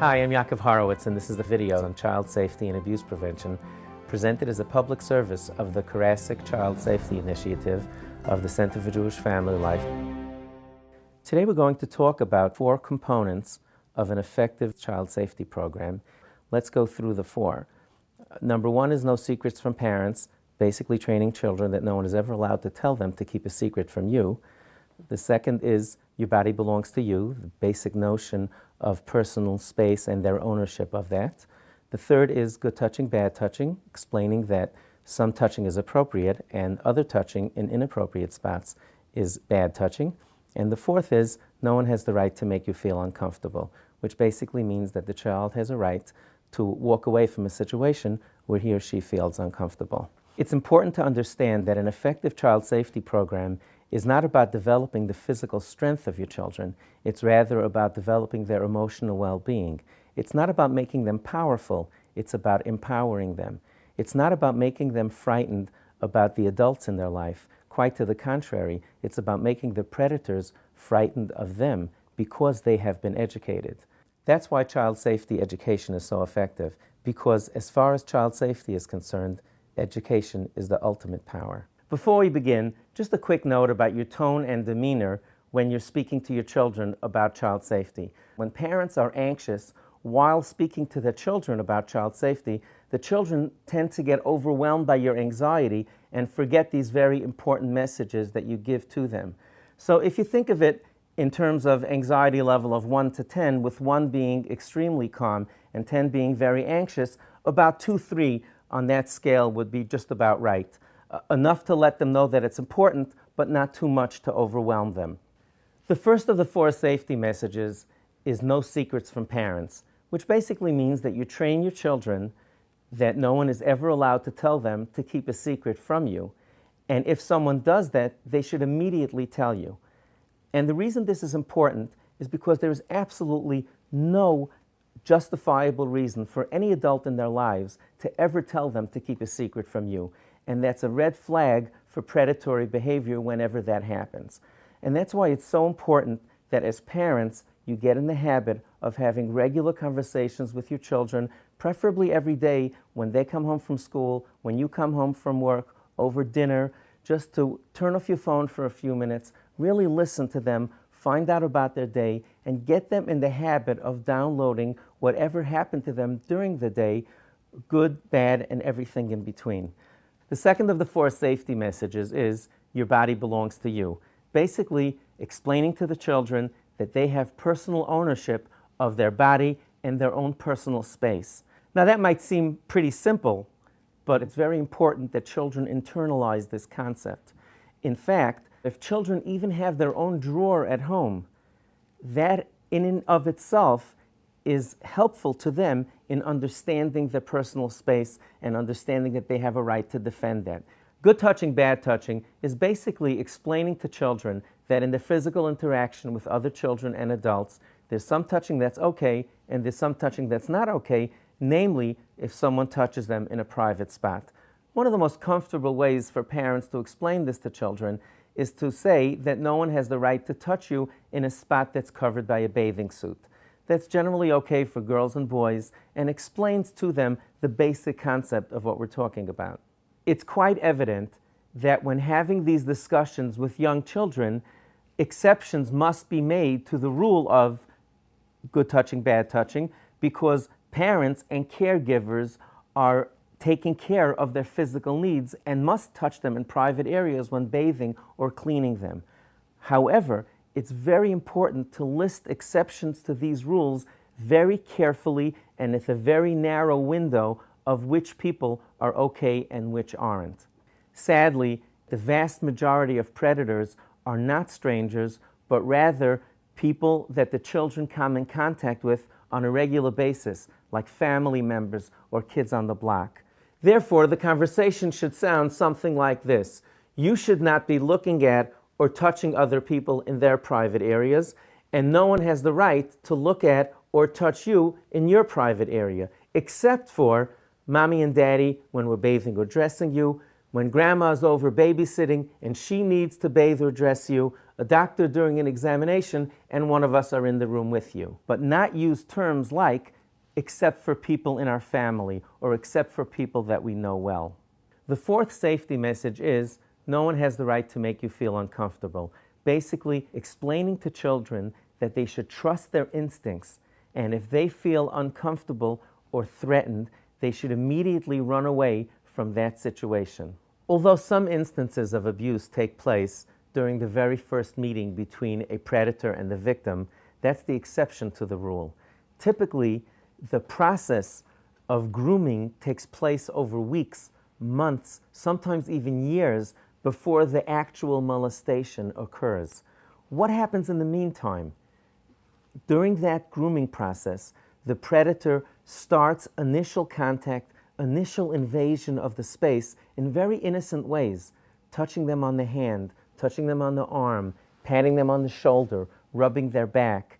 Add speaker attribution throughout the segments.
Speaker 1: Hi, I'm Yakov Horowitz, and this is the video on child safety and abuse prevention, presented as a public service of the Karasick Child Safety Initiative of the Center for Jewish Family Life. Today we're going to talk about 4 components of an effective child safety program. Let's go through the 4. Number 1 is no secrets from parents, basically training children that no one is ever allowed to tell them to keep a secret from you. The second is your body belongs to you, the basic notion of personal space and their ownership of that. The third is good touching, bad touching, explaining that some touching is appropriate and other touching in inappropriate spots is bad touching. And the fourth is no one has the right to make you feel uncomfortable, which basically means that the child has a right to walk away from a situation where he or she feels uncomfortable. It's important to understand that an effective child safety program is not about developing the physical strength of your children. It's rather about developing their emotional well-being. It's not about making them powerful. It's about empowering them. It's not about making them frightened about the adults in their life. Quite to the contrary, it's about making the predators frightened of them because they have been educated. That's why child safety education is so effective, because as far as child safety is concerned, education is the ultimate power. Before we begin, just a quick note about your tone and demeanor when you're speaking to your children about child safety. When parents are anxious while speaking to their children about child safety, the children tend to get overwhelmed by your anxiety and forget these very important messages that you give to them. So if you think of it in terms of anxiety level of 1 to 10, with 1 being extremely calm and 10 being very anxious, about 2, 3 on that scale would be just about right. Enough to let them know that it's important, but not too much to overwhelm them. The first of the 4 safety messages is no secrets from parents, which basically means that you train your children that no one is ever allowed to tell them to keep a secret from you. And if someone does that, they should immediately tell you. And the reason this is important is because there is absolutely no justifiable reason for any adult in their lives to ever tell them to keep a secret from you. And that's a red flag for predatory behavior whenever that happens. And that's why it's so important that as parents, you get in the habit of having regular conversations with your children, preferably every day when they come home from school, when you come home from work, over dinner, just to turn off your phone for a few minutes, really listen to them, find out about their day, and get them in the habit of downloading whatever happened to them during the day, good, bad, and everything in between. The second of the 4 safety messages is your body belongs to you. Basically, explaining to the children that they have personal ownership of their body and their own personal space. Now that might seem pretty simple, but it's very important that children internalize this concept. In fact, if children even have their own drawer at home, that in and of itself is helpful to them in understanding their personal space and understanding that they have a right to defend that. Good touching, bad touching is basically explaining to children that in the physical interaction with other children and adults, there's some touching that's okay and there's some touching that's not okay, namely if someone touches them in a private spot. One of the most comfortable ways for parents to explain this to children is to say that no one has the right to touch you in a spot that's covered by a bathing suit. That's generally okay for girls and boys and explains to them the basic concept of what we're talking about. It's quite evident that when having these discussions with young children, exceptions must be made to the rule of good touching, bad touching, because parents and caregivers are taking care of their physical needs and must touch them in private areas when bathing or cleaning them. However, it's very important to list exceptions to these rules very carefully and with a very narrow window of which people are okay and which aren't. Sadly, the vast majority of predators are not strangers, but rather people that the children come in contact with on a regular basis, like family members or kids on the block. Therefore, the conversation should sound something like this. You should not be looking at or touching other people in their private areas, and no one has the right to look at or touch you in your private area, except for mommy and daddy when we're bathing or dressing you, When grandma's over babysitting and she needs to bathe or dress you, a doctor during an examination, and one of us are in the room with you. But not use terms like, except for people in our family, or except for people that we know well. The fourth safety message is, no one has the right to make you feel uncomfortable. Basically, explaining to children that they should trust their instincts, and if they feel uncomfortable or threatened, they should immediately run away from that situation. Although some instances of abuse take place during the very first meeting between a predator and the victim, that's the exception to the rule. Typically, the process of grooming takes place over weeks, months, sometimes even years before the actual molestation occurs. What happens in the meantime? During that grooming process, the predator starts initial contact, initial invasion of the space in very innocent ways, touching them on the hand, touching them on the arm, patting them on the shoulder, rubbing their back.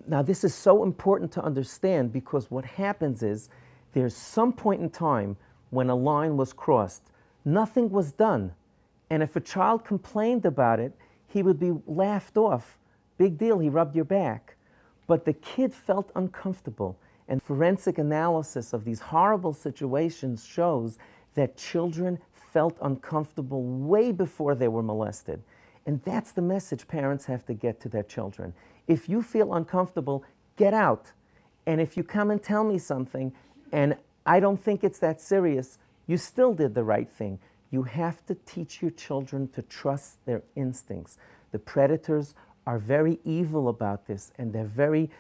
Speaker 1: Now, this is so important to understand because what happens is there's some point in time when a line was crossed. Nothing was done. And if a child complained about it, he would be laughed off. Big deal, he rubbed your back. But the kid felt uncomfortable. And forensic analysis of these horrible situations shows that children felt uncomfortable way before they were molested. And that's the message parents have to get to their children. If you feel uncomfortable, get out. And if you come and tell me something, and I don't think it's that serious, you still did the right thing. You have to teach your children to trust their instincts. The predators are very evil about this, and they're very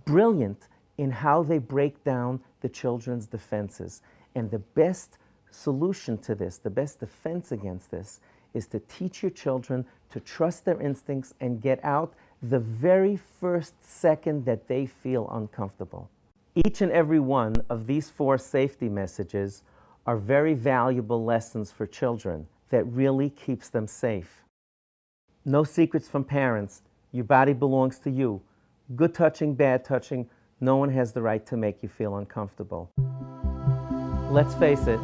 Speaker 1: brilliant in how they break down the children's defenses. And the best solution to this, the best defense against this, is to teach your children to trust their instincts and get out the very first second that they feel uncomfortable. Each and every one of these 4 safety messages are very valuable lessons for children that really keeps them safe. No secrets from parents. Your body belongs to you. Good touching, bad touching, no one has the right to make you feel uncomfortable. Let's face it,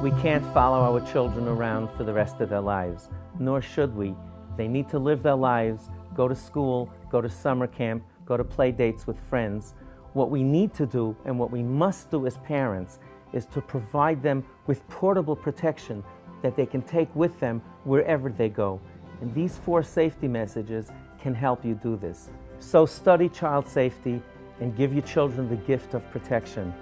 Speaker 1: we can't follow our children around for the rest of their lives, nor should we. They need to live their lives, go to school, go to summer camp, go to play dates with friends. What we need to do and what we must do as parents is to provide them with portable protection that they can take with them wherever they go. And these 4 safety messages can help you do this. So study child safety and give your children the gift of protection.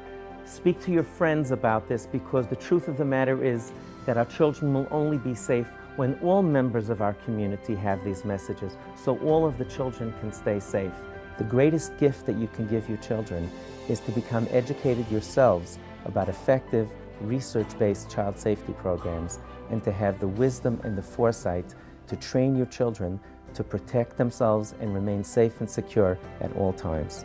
Speaker 1: Speak to your friends about this because the truth of the matter is that our children will only be safe when all members of our community have these messages, so all of the children can stay safe. The greatest gift that you can give your children is to become educated yourselves about effective, research-based child safety programs and to have the wisdom and the foresight to train your children to protect themselves and remain safe and secure at all times.